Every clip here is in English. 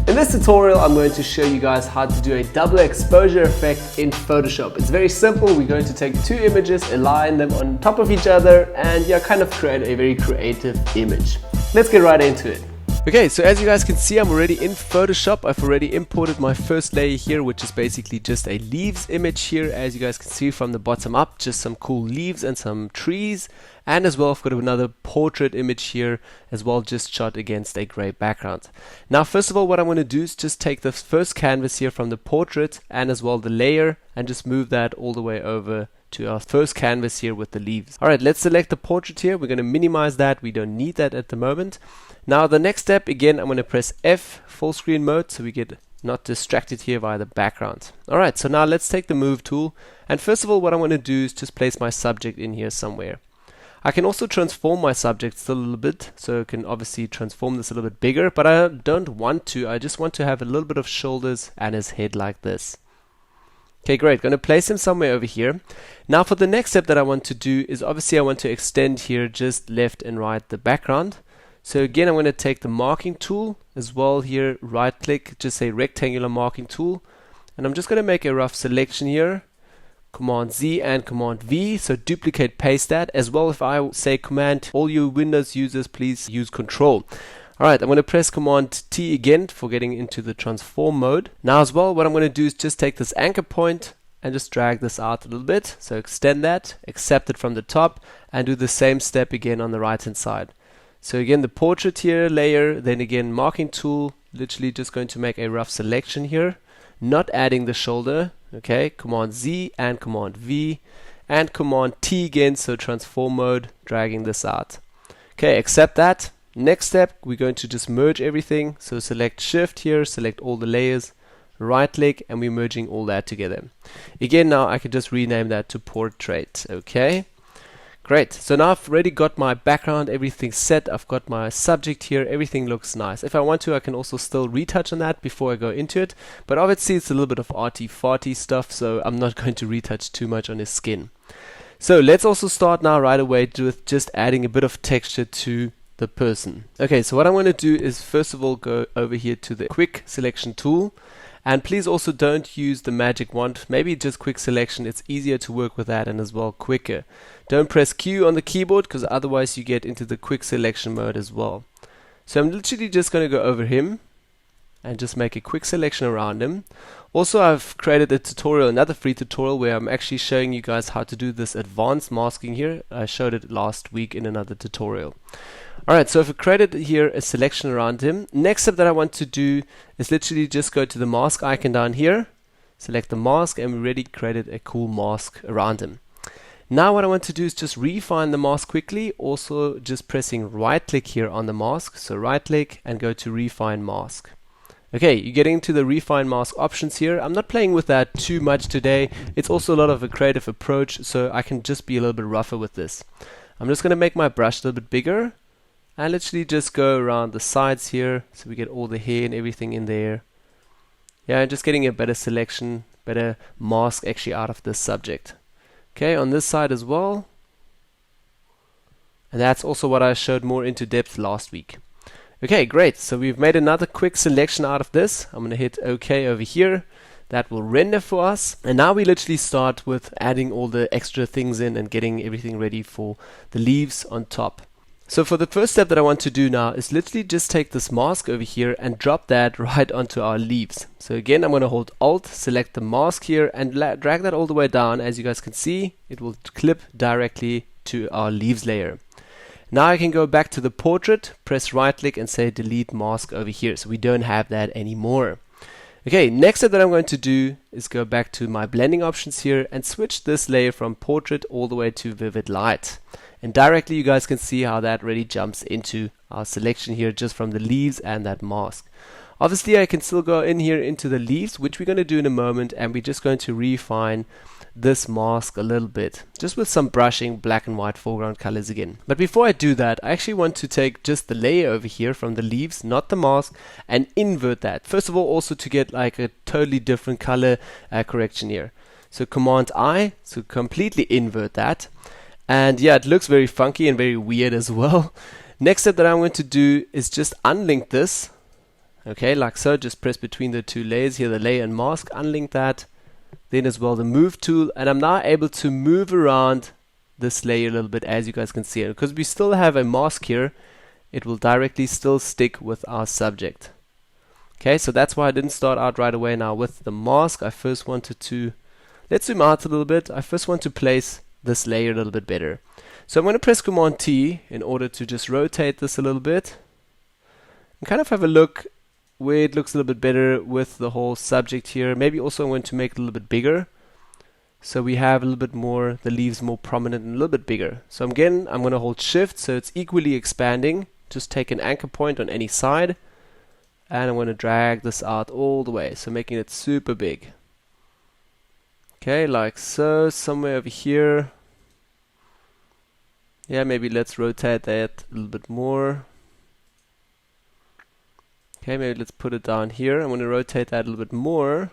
In this tutorial, I'm going to show you guys how to do a double exposure effect in Photoshop. It's very simple. We're going to take two images, align them on top of each other, and kind of create a very creative image. Let's get right into it. Okay, so as you guys can see, I'm already in Photoshop. I've already imported my first layer here, which is basically just a leaves image here. As you guys can see from the bottom up, just some cool leaves and some trees. And as well, I've got another portrait image here as well, just shot against a gray background. Now, first of all, what I'm going to do is just take the first canvas here from the portrait and as well the layer and just move that all the way over to our first canvas here with the leaves. Alright, let's select the portrait here. We're going to minimize that. We don't need that at the moment. Now the next step, again, I'm going to press F, full screen mode, so we get not distracted here by the background. Alright, so now let's take the move tool, and first of all what I'm going to do is just place my subject in here somewhere. I can also transform my subject still a little bit, so I can obviously transform this a little bit bigger, but I don't want to. I just want to have a little bit of shoulders and his head like this. Okay, great. Going to place him somewhere over here. Now for the next step that I want to do is obviously I want to extend here just left and right the background. So again, I'm going to take the marking tool as well here, right click, just say rectangular marking tool, and I'm just going to make a rough selection here. Command Z and Command V, so duplicate paste that. As well, if I say Command, all you Windows users please use Control. Alright, I'm going to press Command T again for getting into the transform mode. Now as well, what I'm going to do is just take this anchor point and just drag this out a little bit. So extend that, accept it from the top, and do the same step again on the right hand side. So again, the portrait here layer, then again marking tool, literally just going to make a rough selection here, not adding the shoulder. Okay, Command Z and Command V and Command T again, so transform mode, dragging this out. Okay, accept that. Next step, we're going to just merge everything. So select Shift here, select all the layers, right click, and we're merging all that together. Again, now I can just rename that to portrait. Okay. Great, so now I've already got my background, everything set, I've got my subject here, everything looks nice. If I want to, I can also still retouch on that before I go into it, but obviously it's a little bit of arty-farty stuff, so I'm not going to retouch too much on his skin. So let's also start now right away with just adding a bit of texture to the person. Okay, so what I'm going to do is first of all go over here to the quick selection tool. And please also don't use the magic wand, maybe just quick selection, it's easier to work with that and as well quicker. Don't press Q on the keyboard because otherwise you get into the quick selection mode as well. So I'm literally just going to go over him and just make a quick selection around him. Also, I've created a tutorial, another free tutorial where I'm actually showing you guys how to do this advanced masking here. I showed it last week in another tutorial. Alright, so I've created here a selection around him. Next step that I want to do is literally just go to the mask icon down here, select the mask, and we already created a cool mask around him. Now what I want to do is just refine the mask quickly, also just pressing right click here on the mask, so right click and go to refine mask. Okay, you're getting into the refine mask options here. I'm not playing with that too much today. It's also a lot of a creative approach, so I can just be a little bit rougher with this. I'm just going to make my brush a little bit bigger. And literally just go around the sides here so we get all the hair and everything in there. Yeah, just getting a better selection, better mask actually out of this subject. Okay, on this side as well. And that's also what I showed more into depth last week. Okay, great. So we've made another quick selection out of this. I'm going to hit OK over here. That will render for us. And now we literally start with adding all the extra things in and getting everything ready for the leaves on top. So for the first step that I want to do now is literally just take this mask over here and drop that right onto our leaves. So again, I'm going to hold Alt, select the mask here and drag that all the way down. As you guys can see, it will clip directly to our leaves layer. Now I can go back to the portrait, press right click and say delete mask over here. So we don't have that anymore. Okay, next step that I'm going to do is go back to my blending options here and switch this layer from portrait all the way to vivid light. And directly you guys can see how that really jumps into our selection here just from the leaves and that mask. Obviously I can still go in here into the leaves, which we're going to do in a moment, and we're just going to refine this mask a little bit just with some brushing, black and white foreground colors again. But before I do that, I actually want to take just the layer over here from the leaves, not the mask, and invert that. First of all, also to get like a totally different color correction here. So Command I, so completely invert that. And yeah, it looks very funky and very weird as well. Next step that I'm going to do is just unlink this Okay, like so, just press between the two layers here, the layer and mask, unlink that. Then as well the move tool, and I'm now able to move around this layer a little bit, as you guys can see. Because we still have a mask here, it will directly still stick with our subject. Okay, so that's why I didn't start out right away now with the mask. I first wanted to, let's zoom out a little bit. I first want to place this layer a little bit better. So I'm going to press Command T in order to just rotate this a little bit and kind of have a look where it looks a little bit better with the whole subject here. Maybe also I'm going to make it a little bit bigger, so we have a little bit more, the leaves more prominent and a little bit bigger. So again, I'm going to hold Shift so it's equally expanding. Just take an anchor point on any side, and I'm going to drag this out all the way, so making it super big. Okay, like so, somewhere over here. Yeah, maybe let's rotate that a little bit more. Okay, maybe let's put it down here. I'm going to rotate that a little bit more.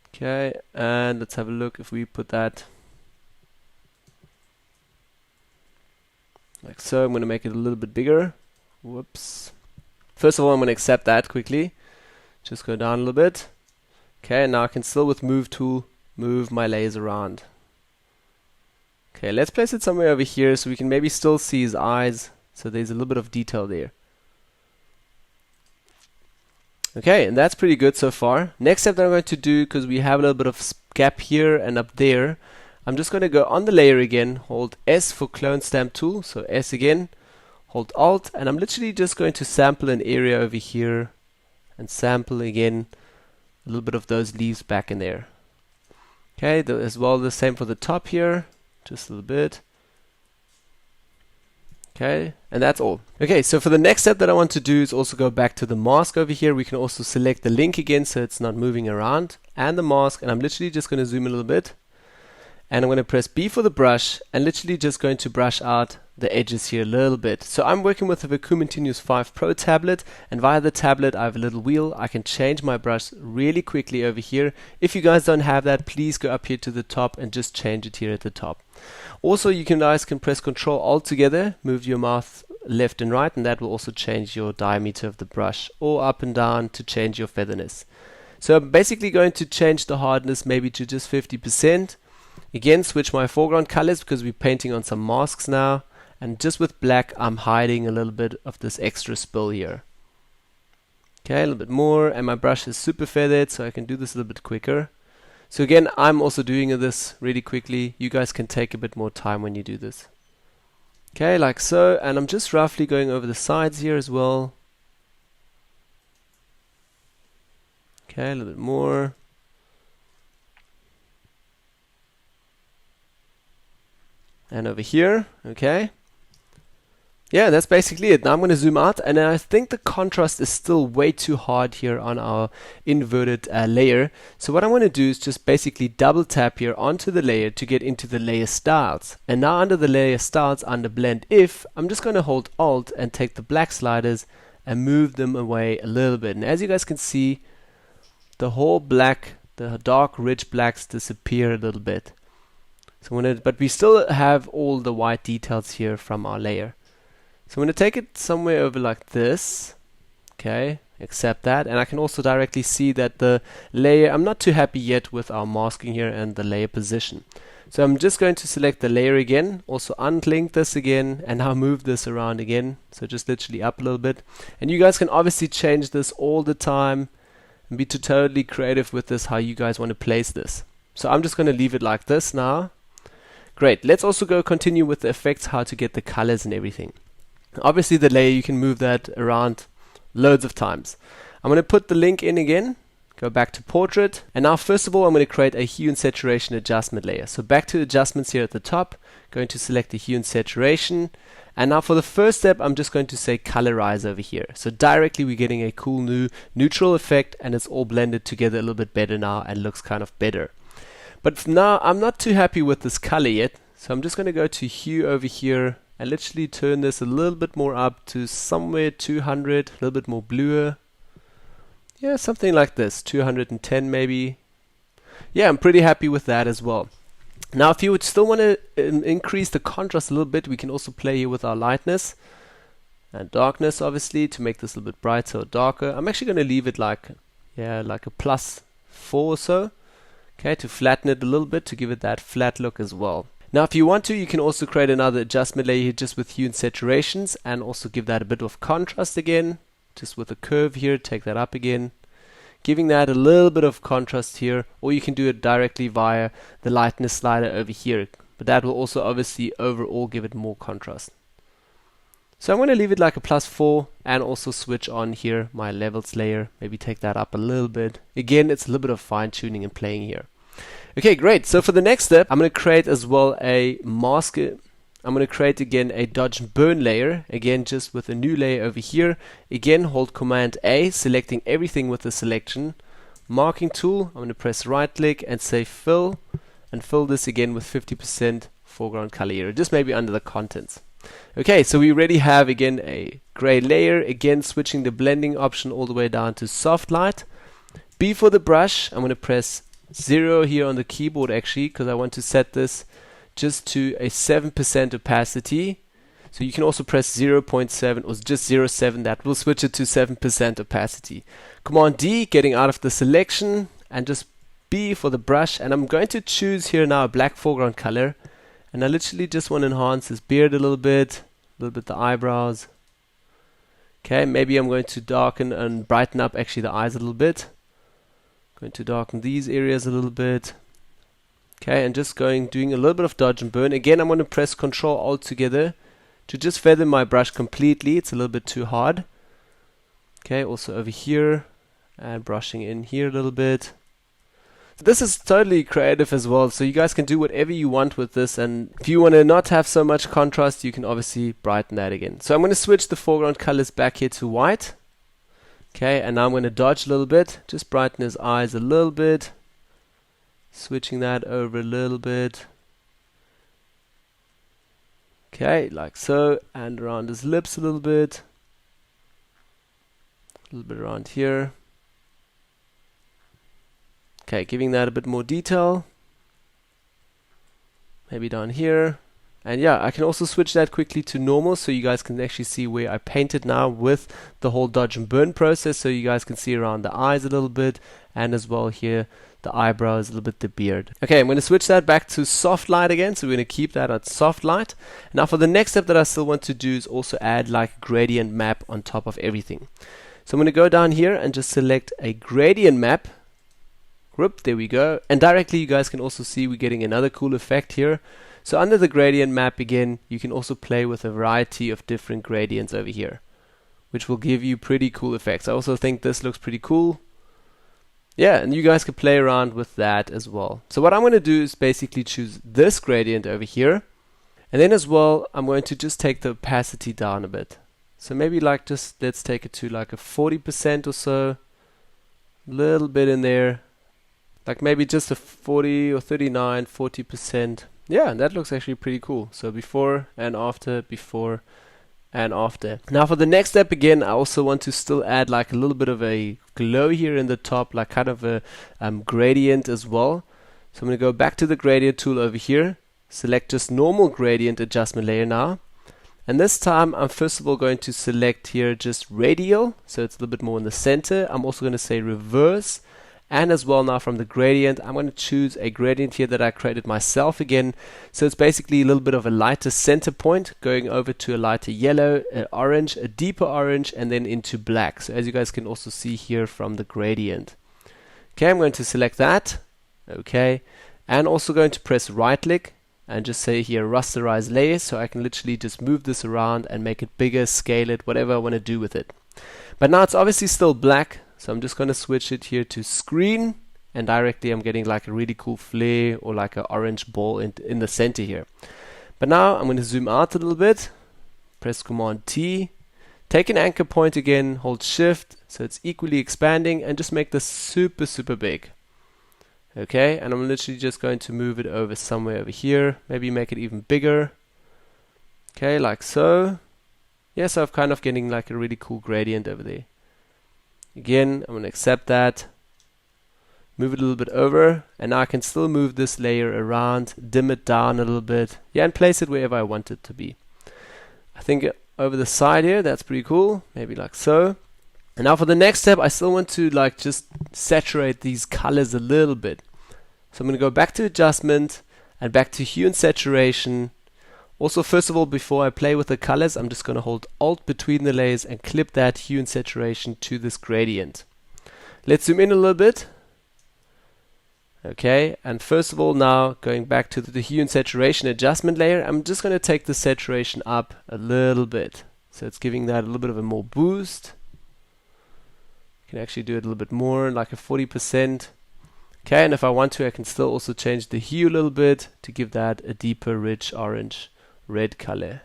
Okay, and let's have a look if we put that like so. I'm going to make it a little bit bigger. Whoops. First of all, I'm going to accept that quickly. Just go down a little bit. Okay, now I can still with Move tool move my layers around. Okay, let's place it somewhere over here so we can maybe still see his eyes. So there's a little bit of detail there. Okay, and that's pretty good so far. Next step that I'm going to do, because we have a little bit of gap here and up there, I'm just going to go on the layer again, hold S for clone stamp tool, so S again, hold Alt, and I'm literally just going to sample an area over here and sample again a little bit of those leaves back in there. Okay, as well the same for the top here, just a little bit. Okay, and that's all. Okay, so for the next step that I want to do is also go back to the mask over here. We can also select the link again so it's not moving around, and the mask, and I'm literally just going to zoom a little bit. And I'm going to press B for the brush and literally just going to brush out the edges here a little bit. So I'm working with the Vacom Intuos 5 Pro tablet, and via the tablet I have a little wheel. I can change my brush really quickly over here. If you guys don't have that, please go up here to the top and just change it here at the top. Also, you guys can press Ctrl Alt together, move your mouse left and right, and that will also change your diameter of the brush, or up and down to change your featherness. So I'm basically going to change the hardness maybe to just 50%. Again, switch my foreground colors because we're painting on some masks now, and just with black I'm hiding a little bit of this extra spill here. Okay, a little bit more, and my brush is super feathered so I can do this a little bit quicker. So again, I'm also doing this really quickly. You guys can take a bit more time when you do this. Okay, like so, and I'm just roughly going over the sides here as well. Okay, a little bit more. And over here, okay. Yeah, that's basically it. Now I'm going to zoom out, and I think the contrast is still way too hard here on our inverted layer. So what I want to do is just basically double tap here onto the layer to get into the layer styles. And now under the layer styles, under blend if, I'm just going to hold Alt and take the black sliders and move them away a little bit. And as you guys can see, the whole black, the dark rich blacks disappear a little bit. So but we still have all the white details here from our layer. So I'm going to take it somewhere over like this. Okay, accept that. And I can also directly see that the layer, I'm not too happy yet with our masking here and the layer position. So I'm just going to select the layer again, also unlink this again, and now move this around again. So just literally up a little bit. And you guys can obviously change this all the time and be totally creative with this, how you guys want to place this. So I'm just going to leave it like this now. Great, let's also go continue with the effects, how to get the colors and everything. Obviously the layer, you can move that around loads of times. I'm going to put the link in again, go back to portrait, and now first of all I'm going to create a hue and saturation adjustment layer. So back to adjustments here at the top, going to select the hue and saturation, and now for the first step I'm just going to say colorize over here. So directly we're getting a cool new neutral effect, and it's all blended together a little bit better now and looks kind of better. But now I'm not too happy with this color yet, so I'm just going to go to hue over here and literally turn this a little bit more up to somewhere 200, a little bit more bluer. Yeah, something like this, 210 maybe. Yeah, I'm pretty happy with that as well. Now if you would still want to increase the contrast a little bit, we can also play here with our lightness. And darkness, obviously, to make this a little bit brighter or darker. I'm actually going to leave it like a +4 or so. Okay, to flatten it a little bit, to give it that flat look as well. Now, if you want to, you can also create another adjustment layer here just with hue and saturations, and also give that a bit of contrast again, just with a curve here, take that up again, giving that a little bit of contrast here, or you can do it directly via the lightness slider over here, but that will also obviously overall give it more contrast. So I'm going to leave it like a +4 and also switch on here my levels layer, maybe take that up a little bit. Again, it's a little bit of fine tuning and playing here. Okay, great. So for the next step, I'm going to create as well a mask. I'm going to create again a dodge and burn layer, again just with a new layer over here. Again, hold Command A, selecting everything with the selection. Marking tool, I'm going to press right click and say fill, and fill this again with 50% foreground color here, just maybe under the contents. Okay, so we already have again a gray layer, again switching the blending option all the way down to soft light. B for the brush, I'm going to press 0 here on the keyboard actually, because I want to set this just to a 7% opacity. So you can also press 0.7 or just 0.7, that will switch it to 7% opacity. Command D, getting out of the selection, and just B for the brush, and I'm going to choose here now a black foreground color, and I literally just want to enhance this beard a little bit the eyebrows. Okay, maybe I'm going to darken and brighten up actually the eyes a little bit. Going to darken these areas a little bit. Okay, and just doing a little bit of dodge and burn. Again, I'm going to press Control Alt together to just feather my brush completely. It's a little bit too hard. Okay, also over here, and brushing in here a little bit. So this is totally creative as well, so you guys can do whatever you want with this, and if you want to not have so much contrast, you can obviously brighten that again. So I'm going to switch the foreground colors back here to white. Okay, and now I'm going to dodge a little bit, just brighten his eyes a little bit, switching that over a little bit. Okay, like so, and around his lips a little bit around here. Okay, giving that a bit more detail, maybe down here. And yeah, I can also switch that quickly to normal, so you guys can actually see where I painted now with the whole dodge and burn process, so you guys can see around the eyes a little bit, and as well here the eyebrows, a little bit the beard. Okay, I'm going to switch that back to soft light again, so we're going to keep that at soft light. Now for the next step that I still want to do is also add like a gradient map on top of everything. So I'm going to go down here and just select a gradient map. Whoop, there we go. And directly you guys can also see we're getting another cool effect here. So under the gradient map again, you can also play with a variety of different gradients over here, which will give you pretty cool effects. I also think this looks pretty cool. Yeah, and you guys can play around with that as well. So what I'm going to do is basically choose this gradient over here. And then as well, I'm going to just take the opacity down a bit. So maybe like just, let's take it to like a 40% or so. Little bit in there. Like maybe just a 40 or 39, 40%. Yeah, that looks actually pretty cool. So before and after, before and after. Now for the next step again, I also want to still add like a little bit of a glow here in the top, like kind of a gradient as well. So I'm going to go back to the gradient tool over here, select just normal gradient adjustment layer now. And this time I'm first of all going to select here just radial, so it's a little bit more in the center. I'm also going to say reverse. And as well now from the gradient, I'm going to choose a gradient here that I created myself again. So it's basically a little bit of a lighter center point going over to a lighter yellow, an orange, a deeper orange, and then into black. So as you guys can also see here from the gradient. Okay, I'm going to select that. Okay, and also going to press right click and just say here rasterize layer, so I can literally just move this around and make it bigger, scale it, whatever I want to do with it. But now it's obviously still black. So I'm just going to switch it here to screen, and directly I'm getting like a really cool flare or like an orange ball in the center here. But now I'm going to zoom out a little bit, press Command T, take an anchor point again, hold Shift, so it's equally expanding, and just make this super, super big. Okay, and I'm literally just going to move it over somewhere over here, maybe make it even bigger. Okay, like so. Yeah, so I'm kind of getting like a really cool gradient over there. Again, I'm going to accept that, move it a little bit over, and now I can still move this layer around, dim it down a little bit, yeah, and place it wherever I want it to be. I think over the side here. That's pretty cool. Maybe like so. And now for the next step, I still want to like just saturate these colors a little bit. So I'm going to go back to adjustment and back to hue and saturation. Also, first of all, before I play with the colors, I'm just going to hold Alt between the layers and clip that hue and saturation to this gradient. Let's zoom in a little bit. Okay, and first of all, now going back to the hue and saturation adjustment layer, I'm just going to take the saturation up a little bit. So it's giving that a little bit of a more boost. You can actually do it a little bit more, like a 40%. Okay, and if I want to, I can still also change the hue a little bit to give that a deeper, rich orange red color.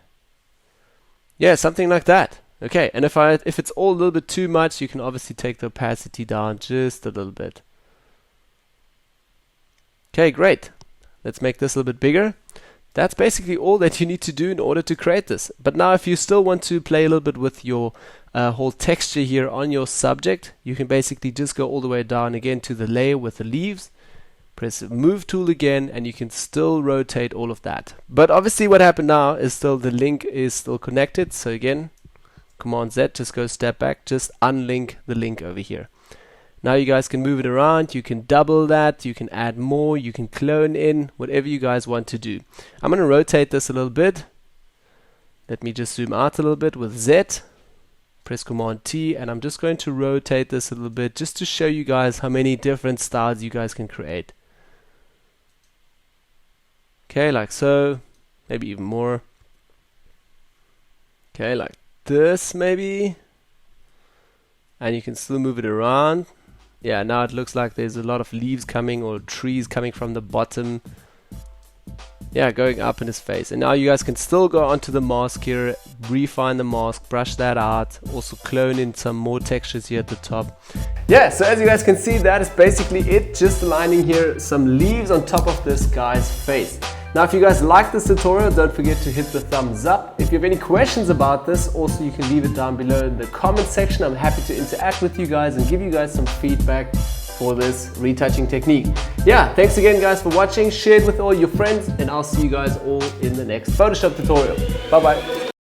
Yeah, something like that. Okay, and if it's all a little bit too much, you can obviously take the opacity down just a little bit. Okay, great. Let's make this a little bit bigger. That's basically all that you need to do in order to create this. But now if you still want to play a little bit with your whole texture here on your subject, you can basically just go all the way down again to the layer with the leaves, press the move tool again, and you can still rotate all of that. But obviously what happened now is still the link is still connected. So again, Command Z, just go step back, just unlink the link over here. Now you guys can move it around, you can double that, you can add more, you can clone in, whatever you guys want to do. I'm going to rotate this a little bit. Let me just zoom out a little bit with Z. Press Command T, and I'm just going to rotate this a little bit just to show you guys how many different styles you guys can create. Okay, like so, maybe even more. Okay, like this maybe. And you can still move it around. Yeah, now it looks like there's a lot of leaves coming or trees coming from the bottom. Yeah, going up in his face. And now you guys can still go onto the mask here, refine the mask, brush that out, also clone in some more textures here at the top. Yeah, so as you guys can see, that is basically it, just aligning here some leaves on top of this guy's face. Now if you guys like this tutorial, don't forget to hit the thumbs up. If you have any questions about this, also you can leave it down below in the comment section. I'm happy to interact with you guys and give you guys some feedback for this retouching technique. Yeah, thanks again guys for watching, share it with all your friends, and I'll see you guys all in the next Photoshop tutorial. Bye bye.